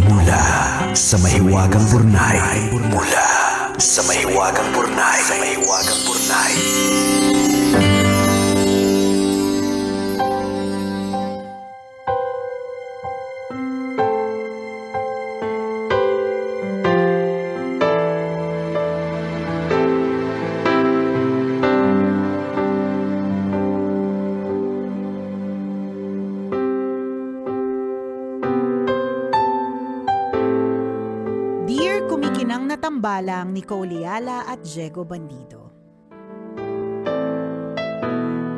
Mula sa mahiwagang burnay. Mula sa mahiwagang burnay. Dear Kumikinang na Tambalang ni Cole Leala at Diego Bandido.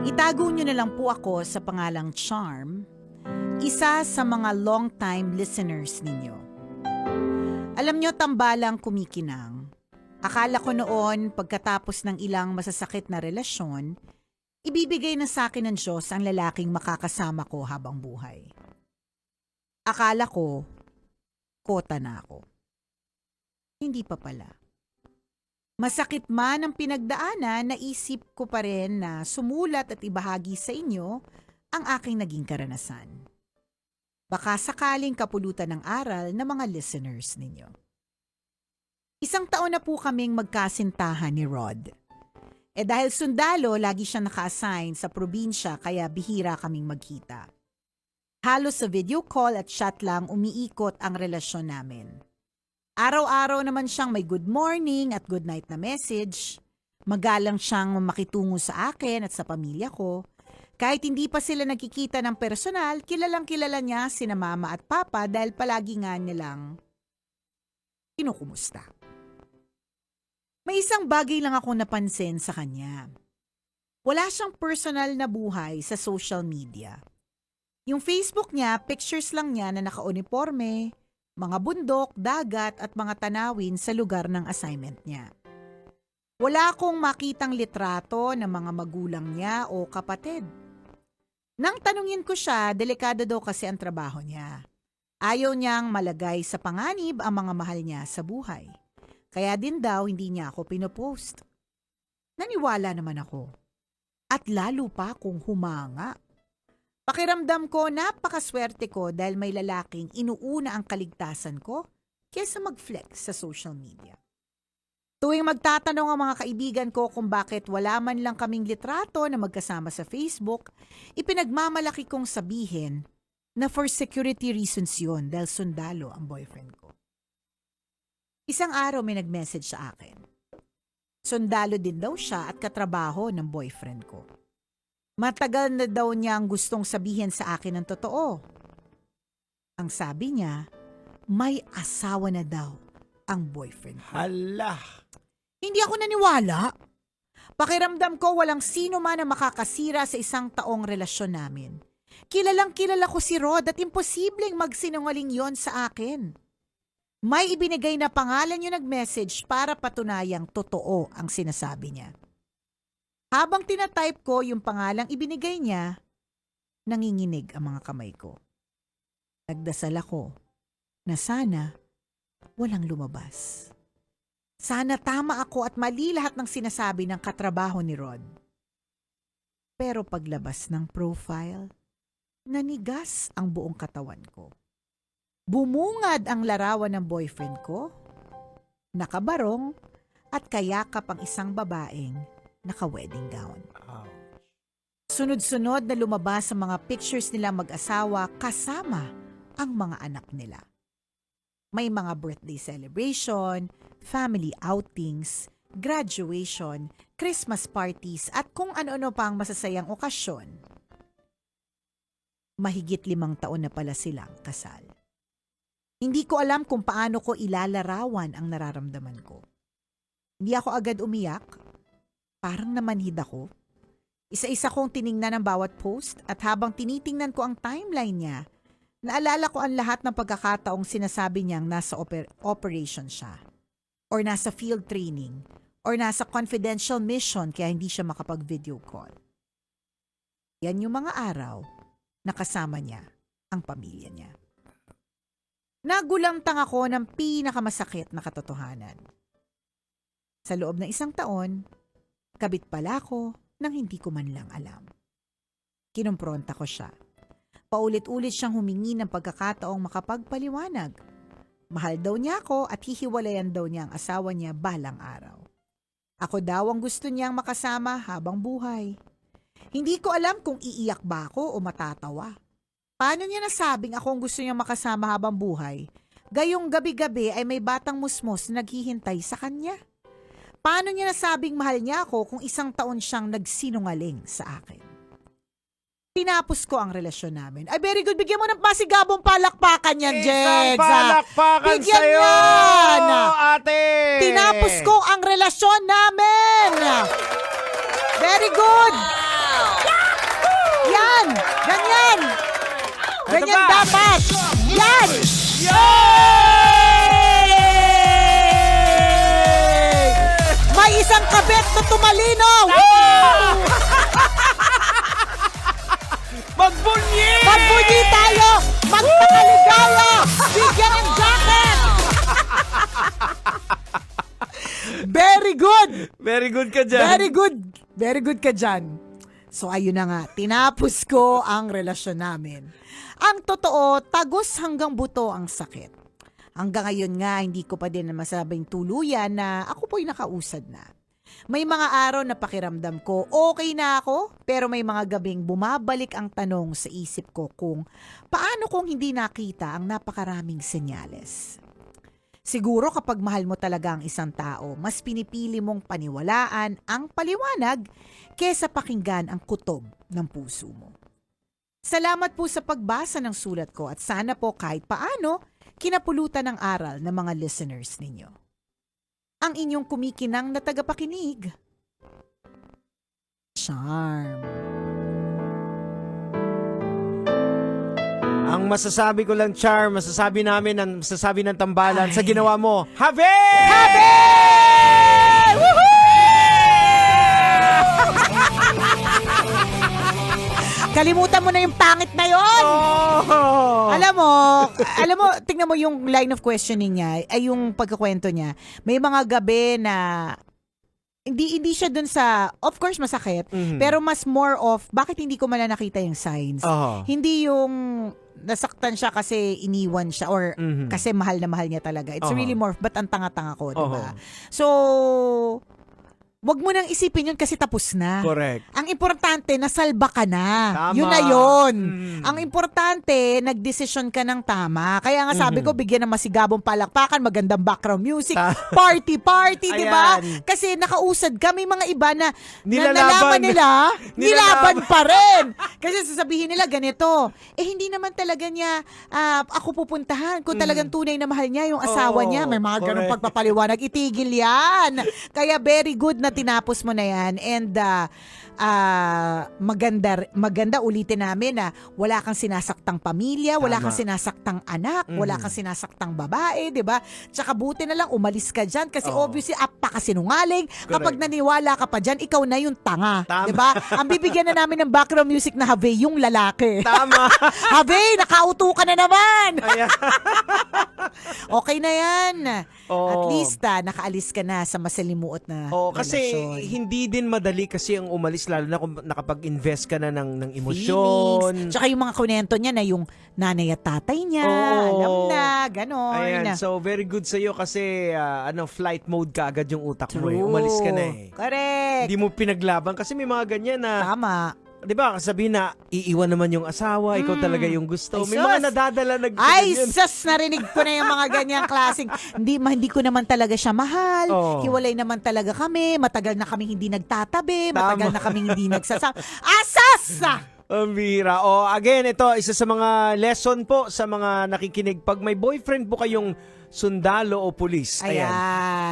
Itago nyo na lang po ako sa pangalang Charm, isa sa mga long-time listeners ninyo. Alam nyo, Tambalang Kumikinang, akala ko noon pagkatapos ng ilang masasakit na relasyon, ibibigay na sa akin ng Diyos ang lalaking makakasama ko habang buhay. Akala ko, kota na ako. Hindi pa pala. Masakit man ang pinagdaanan, naisip ko pa rin na sumulat at ibahagi sa inyo ang aking naging karanasan. Baka sakaling kapulutan ng aral ng mga listeners ninyo. 1 taon na po kaming magkasintahan ni Rod. Dahil sundalo, lagi siya naka-assign sa probinsya kaya bihira kaming magkita. Halos sa video call at chat lang umiikot ang relasyon namin. Araw-araw naman siyang may good morning at good night na message. Magalang siyang makitungo sa akin at sa pamilya ko. Kahit hindi pa sila nagkikita ng personal, kilalang kilala niya sina mama at papa dahil palagi nga nilang kinukumusta. May isang bagay lang ako napansin sa kanya. Wala siyang personal na buhay sa social media. Yung Facebook niya, pictures lang niya na naka-uniforme, mga bundok, dagat at mga tanawin sa lugar ng assignment niya. Wala akong makitang litrato ng mga magulang niya o kapatid. Nang tanungin ko siya, delikado daw kasi ang trabaho niya. Ayaw niyang malagay sa panganib ang mga mahal niya sa buhay. Kaya din daw hindi niya ako pinopost. Naniwala naman ako. At lalo pa kung humanga. Pakiramdam ko, napakaswerte ko dahil may lalaking inuuna ang kaligtasan ko kaysa mag-flex sa social media. Tuwing magtatanong ang mga kaibigan ko kung bakit wala man lang kaming litrato na magkasama sa Facebook, ipinagmamalaki kong sabihin na for security reasons yun dahil sundalo ang boyfriend ko. Isang araw may nag-message sa akin. Sundalo din daw siya at katrabaho ng boyfriend ko. Matagal na daw niyang gustong sabihin sa akin ang totoo. Ang sabi niya, may asawa na daw ang boyfriend ko. Hala! Hindi ako naniwala. Pakiramdam ko walang sino man ang makakasira sa 1 taong relasyon namin. Kilalang kilala ko si Rod at imposibleng magsinungaling yon sa akin. May ibinigay na pangalan yung nag-message para patunayang totoo ang sinasabi niya. Habang tinatype ko yung pangalang ibinigay niya, nanginginig ang mga kamay ko. Nagdasal ako na sana walang lumabas. Sana tama ako at mali lahat ng sinasabi ng katrabaho ni Rod. Pero paglabas ng profile, nanigas ang buong katawan ko. Bumungad ang larawan ng boyfriend ko, nakabarong at kayakap ang isang babaeng naka-wedding gown. Sunod-sunod na lumabas ang mga pictures nila mag-asawa kasama ang mga anak nila. May mga birthday celebration, family outings, graduation, Christmas parties at kung ano-ano pang masasayang okasyon. Mahigit 5 taon na pala silang kasal. Hindi ko alam kung paano ko ilalarawan ang nararamdaman ko. Hindi ako agad umiyak. Parang namanhid ako. Isa-isa kong tiningnan ang bawat post at habang tinitingnan ko ang timeline niya, naalala ko ang lahat ng pagkakataong sinasabi niyang nasa operation siya, or nasa field training, or nasa confidential mission kaya hindi siya makapag-video call. Yan yung mga araw na kasama niya ang pamilya niya. Nagulamtang ako ng pinakamasakit na katotohanan. Sa loob ng 1 taon, kabit pala ako nang hindi ko man lang alam. Kinumpronta ko siya. Paulit-ulit siyang humingi ng pagkakataong makapagpaliwanag. Mahal daw niya ako at hihiwalayan daw niya ang asawa niya balang araw. Ako daw ang gusto niyang makasama habang buhay. Hindi ko alam kung iiyak ba ako o matatawa. Paano niya nasabing ako ang gusto niyang makasama habang buhay? Gayong gabi-gabi ay may batang musmos na naghihintay sa kanya. Paano niya nasabing mahal niya ako kung 1 taon siyang nagsinungaling sa akin? Tinapos ko ang relasyon namin. Ay, very good. Bigyan mo ng pasigabong palakpakan yan, Jegs. Isang palakpakan Bigyan sa'yo, yan. ate! Tinapos ko ang relasyon namin. Very good. Yan. Ganyan. Ganyan ba? dapat. Yan. May isang kabit na tumalino. Magbunyi! Magbunyi tayo. Magpakaligaya. Bigyan ng jacket. Very good. Very good ka dyan. Very good. Very good ka dyan. So ayun na nga, tinapos ko ang relasyon namin. Ang totoo, tagos hanggang buto ang sakit. Hanggang ngayon nga, hindi ko pa din masabing tuluyan na ako po'y nakausad na. May mga araw na pakiramdam ko, okay na ako, pero may mga gabing bumabalik ang tanong sa isip ko kung paano kung hindi nakita ang napakaraming senyales. Siguro kapag mahal mo talaga ang isang tao, mas pinipili mong paniwalaan ang paliwanag kesa pakinggan ang kutob ng puso mo. Salamat po sa pagbasa ng sulat ko at sana po kahit paano kinapulutan ng aral ng mga listeners ninyo. Ang inyong kumikinang na tagapakinig. Charm. Ang masasabi ko lang, Char, masasabi namin, ang masasabi ng tambalan sa ginawa mo. Habe! Happy! Woohoo! Kalimutan mo na yung pangit na yon. Oh! Alam mo, tingnan mo yung line of questioning niya, ay yung pagkakwento niya. May mga gabi na hindi siya dun sa, of course masakit, pero mas more of, bakit hindi ko man nakita yung signs? Oh. Hindi yung nasaktan siya kasi iniwan siya or kasi mahal na mahal niya talaga. It's really more, but ang tanga-tanga ko, diba? So, wag mo nang isipin yun kasi tapos na. Correct. Ang importante, nasalba ka na. Tama. Yun na yun. Ang importante, nagdesisyon ka ng tama. Kaya nga sabi ko, bigyan ng masigabong palakpakan, magandang background music, party, di ba? Ayan. Kasi nakausad ka, may mga iba na Nilalaban. nalaman nila, nilaban Nilalaban. pa rin. Kasi sasabihin nila ganito, hindi naman talaga niya ako pupuntahan kung talagang tunay na mahal niya yung asawa niya. May mga ganong correct. pagpapaliwanag. Itigil yan. Kaya very good na tinapos mo na yan and maganda ulitin namin na wala kang sinasaktang pamilya, wala Tama. kang sinasaktang anak, wala kang sinasaktang babae, 'di ba? Tsaka buti na lang umalis ka diyan kasi obviously apakasinungaling. Kapag naniwala ka pa diyan, ikaw na yung tanga, Tama. 'di ba? Ang bibigyan na namin ng background music na Have yung lalaki. Tama. Have, nakauto ka na naman. Ayan. Okay na yan. Oo. At least nakaalis ka na sa masalimuot na Kasi relasyon. hindi din madali kasi ang umalis lalo na kung nakapag-invest ka na ng Feelings. emosyon. Tsaka yung mga kunento niya na yung nanay at tatay niya, Oo. alam na, ganon. Ayan, so very good sa iyo kasi flight mode ka agad yung utak mo eh. True. Umalis ka na eh. Correct. Hindi mo pinaglaban kasi may mga ganyan na, Tama. 'di ba? Sabihin na iiwan naman yung asawa, ikaw talaga yung gusto. Ay, May sus. mga nadadala na Ay, ganyan. sus, narinig ko na yung mga ganyang klaseng, hindi ko naman talaga siya mahal, Oo. hiwalay naman talaga kami, matagal na kami hindi nagtatabi, matagal Tama. na kami hindi nagsasama. Asas! Ang bihira. Again, ito, isa sa mga lesson po sa mga nakikinig. Pag may boyfriend po kayong sundalo o pulis, Ayan.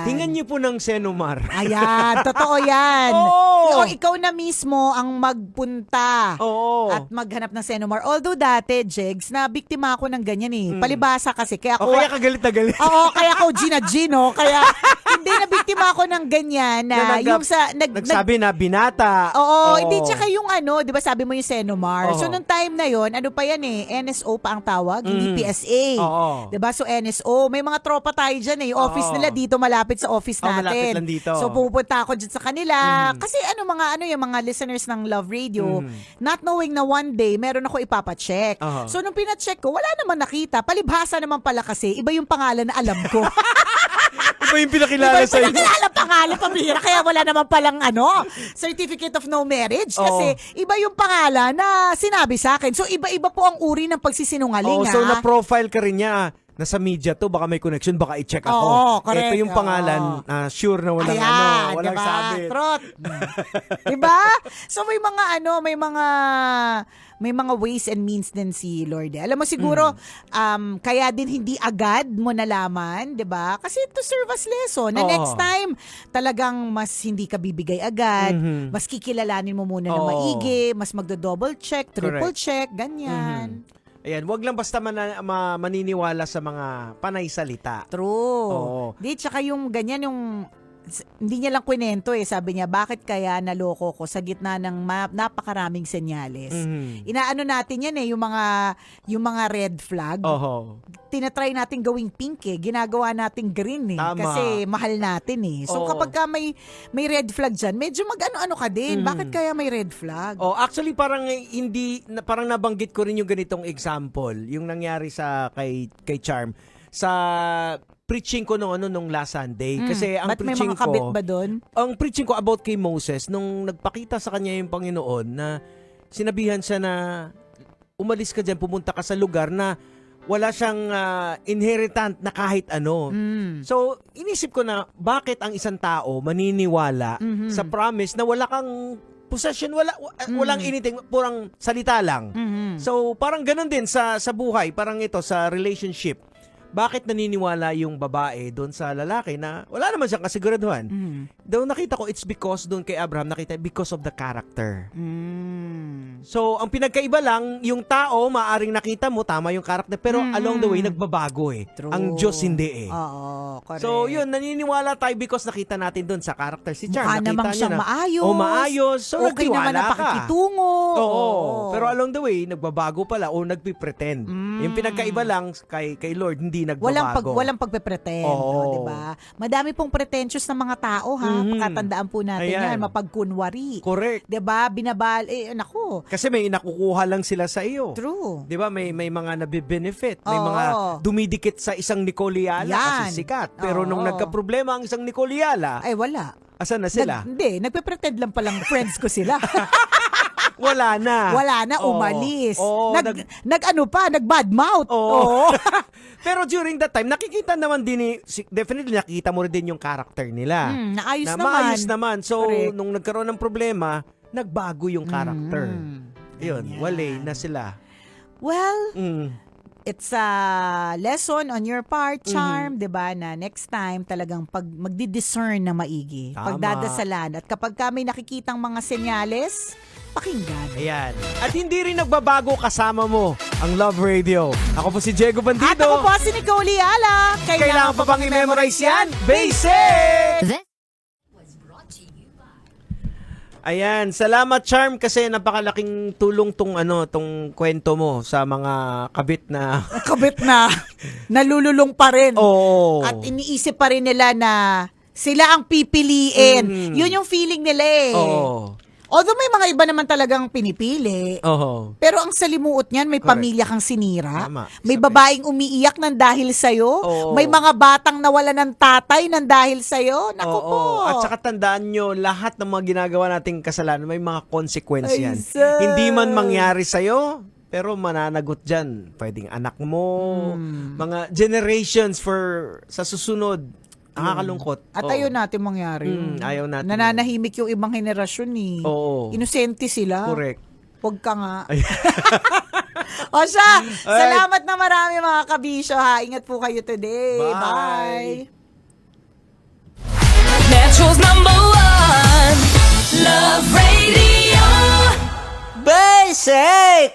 hingan niyo po ng Senomar. Ayan, totoo yan. Oo. O, ikaw na mismo ang magpunta. Oo. At maghanap ng Senomar. Although dati, Jegs, na biktima ako ng ganyan eh. Palibasa kasi. Kaya O ako, kaya kagalit na galit. oo, kaya ako Gino. Kaya hindi na biktima ako ng ganyan na yung sa... Nagsabi na binata. Oo, hindi tsaka yung di ba sabi mo yung Senomar. Oo. So nung time na yon, ano pa yan eh, NSO pa ang tawag, hindi PSA. Oo. 'Di ba? So NSO, may mga tropa tayo diyan eh. Yung office Oo. nila dito malapit malapit sa office natin. malapit lang dito. So pupunta ako dyan sa kanila. Kasi yung mga listeners ng Love Radio, not knowing na one day, meron ako ipapacheck. So nung pinacheck ko, wala naman nakita. Palibhasa naman pala kasi, iba yung pangalan na alam ko. Iba yung pinakilala Iba sa yung pinakilala pangalan, pabira. Kaya wala naman palang certificate of no marriage. Kasi iba yung pangalan na sinabi sa akin. So iba-iba po ang uri ng pagsisinungaling. So na-profile ka rin niya. Nasa media to, baka may connection, baka i-check ako. Oo, correct. Ito yung pangalan, sure na walang walang diba? sabit. Trot. Diba? So may mga may mga ways and means din si Lord. Alam mo siguro, kaya din hindi agad mo nalaman, 'di ba? Kasi to serve as lesson. Na next time, talagang mas hindi ka bibigay agad, mas kikilalanin mo muna ng maigi, mas magdo-double check, triple check, ganyan. Ayan, wag lang basta maniniwala sa mga panay salita. True. Oo. Di, tsaka yung ganyan, hindi niya lang kwento sabi niya, bakit kaya naloko ko sa gitna ng napakaraming senyales. Inaano natin yan yung mga red flag. Tinatry natin gawing pink ginagawa natin green Tama. kasi mahal natin So kapag ka may red flag dyan, medyo mag-ano ka din. Bakit kaya may red flag? Actually parang nabanggit ko rin yung ganitong example, yung nangyari sa kay Charm sa preaching ko nung last Sunday. Kasi ang Ba't may preaching mga kabit ko, ba doon? ang preaching ko about kay Moses, nung nagpakita sa kanya yung Panginoon na sinabihan siya na umalis ka dyan, pumunta ka sa lugar na wala siyang inheritant na kahit ano. So, inisip ko na bakit ang isang tao maniniwala sa promise na wala kang possession, walang anything, purang salita lang. So, parang ganun din sa buhay, parang ito, sa relationship. Bakit naniniwala yung babae doon sa lalaki na wala naman siyang kasiguraduhan? Doon nakita ko, it's because doon kay Abraham, because of the character. So, ang pinagkaiba lang, yung tao, maaring nakita mo, tama yung character, pero along the way, nagbabago True. Ang Diyos hindi Oo, correct. So, yun, naniniwala tayo because nakita natin doon sa character. Si Charm, mukha nakita namang niya siyang na, maayos. maayos. So, okay naman nagtiwala na ka. pakikitungo. Oo. Pero along the way, nagbabago pala o nagpipretend. Yung pinagkaiba lang kay Lord, hindi nagbabago. Walang pagpe-pretend, Oo. 'di ba? Madami pong pretentious na mga tao Pakatandaan po natin Ayan. yan, mapagkunwari. Correct. 'Di ba? Naku. Kasi may nakukuha lang sila sa iyo. True. 'Di ba? May mga nabibenefit, may Oo. mga dumidikit sa isang Nicole Yala Yan. kasi sikat. Pero nung Oo. nagka-problema ang isang Nicole Yala, Ay, wala. asan na sila? Nagpe-pretend lang palang friends ko sila. Wala na. Wala na, Oo. umalis. Oo, Nag-badmouth. Oo. Pero during that time, nakikita naman din definitely nakikita mo rin din yung character nila. Naayos naman. Maayos naman. So, Correct. nung nagkaroon ng problema, nagbago yung character. Yun, Ganyan. wale na sila. Well, it's a lesson on your part, Charm, 'di ba? Na next time talagang pag magdi-discern na maigi, Tama. pagdadasalan at kapag ka may nakikitang mga senyales, pakinggan. Ayan. At hindi rin nagbabago kasama mo ang Love Radio. Ako po si Diego Bandido. At ako po si Nicole Yala. Kailangan pa bang i-memorize yan? Basic! Ayan, salamat Charm kasi napakalaking tulong tong kwento mo sa mga kabit na Kabit na nalululong pa rin. Oo. At iniisip pa rin nila na sila ang pipiliin. Yun yung feeling nila Oo. Although may mga iba naman talagang pinipili. Oo. Pero ang salimuot niyan, may Correct. pamilya kang sinira. Tama. May babaeng umiiyak ng dahil sa'yo. Oo. May mga batang nawala ng tatay ng dahil sa'yo. Naku po. At saka tandaan nyo, lahat ng mga ginagawa nating kasalanan, may mga consequence Ay, yan. sir. Hindi man mangyari sa'yo, pero mananagot dyan. Pwedeng anak mo, mga generations sa susunod. Nakakalungkot. At Oo. ayaw natin mangyari. Ayaw natin. Nananahimik yung ibang henerasyon eh. Oo. Inosente sila. Correct. Huwag ka nga. O siya, salamat na marami mga kabisyo ha. Ingat po kayo today. Bye. Bye. Metro's #1 Love Radio. Basic!